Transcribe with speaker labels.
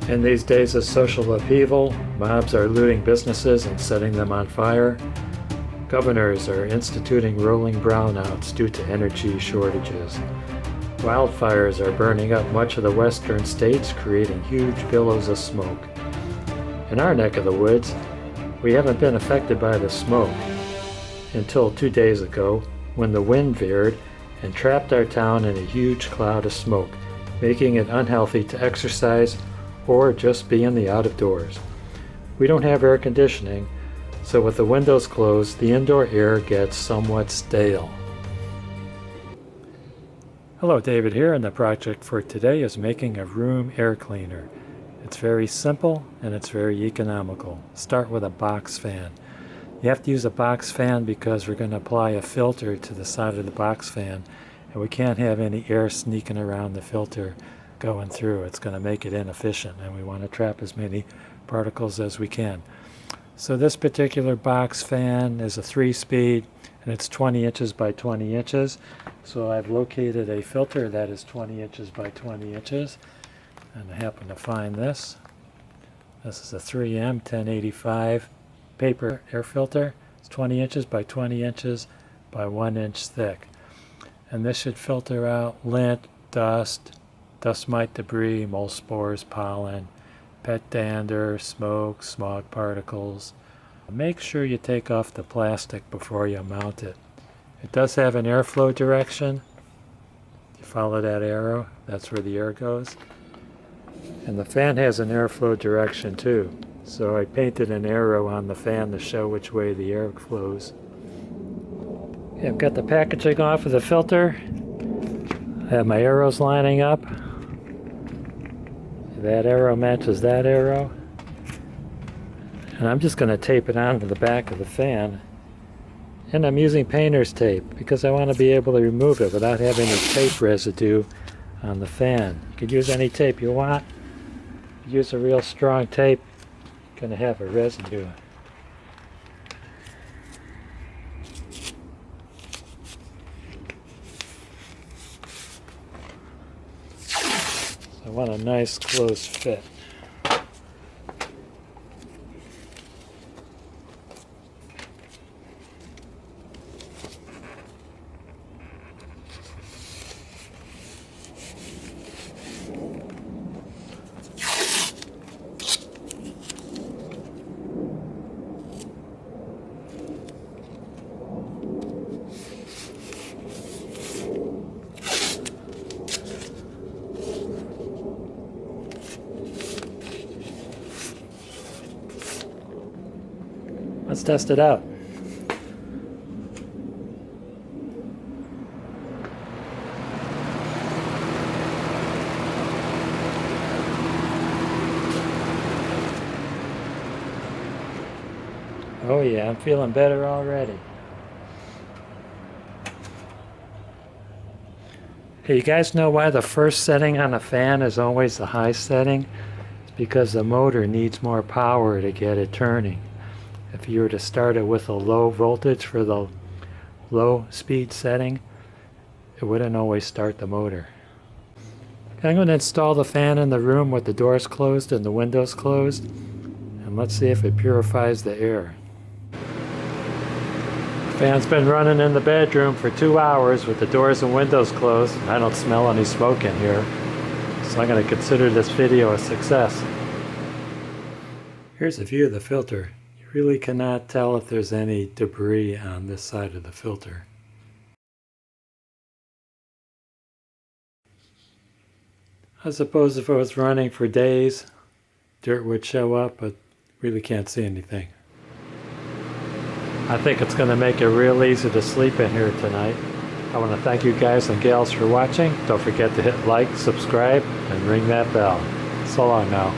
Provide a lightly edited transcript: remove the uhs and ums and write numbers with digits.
Speaker 1: In these days of social upheaval, mobs are looting businesses and setting them on fire. Governors are instituting rolling brownouts due to energy shortages. Wildfires are burning up much of the western states, creating huge billows of smoke. In our neck of the woods, we haven't been affected by the smoke until 2 days ago, when the wind veered and trapped our town in a huge cloud of smoke, making it unhealthy to exercise or just be in the out of doors. We don't have air conditioning, so with the windows closed, the indoor air gets somewhat stale. Hello, David here, and the project for today is making a room air cleaner. It's very simple and it's very economical. Start with a box fan. You have to use a box fan because we're going to apply a filter to the side of the box fan, and we can't have any air sneaking around the filter going through. It's going to make it inefficient, and we want to trap as many particles as we can. So this particular box fan is a 3-speed, and it's 20 inches by 20 inches. So I've located a filter that is 20 inches by 20 inches, and I happen to find this. This is a 3M 1085 paper air filter. It's 20 inches by 20 inches by 1 inch thick. And this should filter out lint, dust mite debris, mold spores, pollen, pet dander, smoke, smog particles. Make sure you take off the plastic before you mount it. It does have an airflow direction. You follow that arrow, that's where the air goes. And the fan has an airflow direction too. So I painted an arrow on the fan to show which way the air flows. Okay, I've got the packaging off of the filter. I have my arrows lining up. That arrow matches that arrow. And I'm just going to tape it onto the back of the fan. And I'm using painter's tape because I want to be able to remove it without having any tape residue on the fan. You can use any tape you want. Use a real strong tape, you're going to have a residue. I want a nice close fit. Let's test it out. Oh yeah, I'm feeling better already. Hey, you guys know why the first setting on a fan is always the high setting? It's because the motor needs more power to get it turning. If you were to start it with a low voltage for the low speed setting, it wouldn't always start the motor. Okay, I'm going to install the fan in the room with the doors closed and the windows closed, and let's see if it purifies the air. The fan's been running in the bedroom for 2 hours with the doors and windows closed. I don't smell any smoke in here, so I'm going to consider this video a success. Here's a view of the filter. Really cannot tell if there's any debris on this side of the filter. I suppose if it was running for days, dirt would show up, but really can't see anything. I think it's going to make it real easy to sleep in here tonight. I want to thank you guys and gals for watching. Don't forget to hit like, subscribe, and ring that bell. So long now.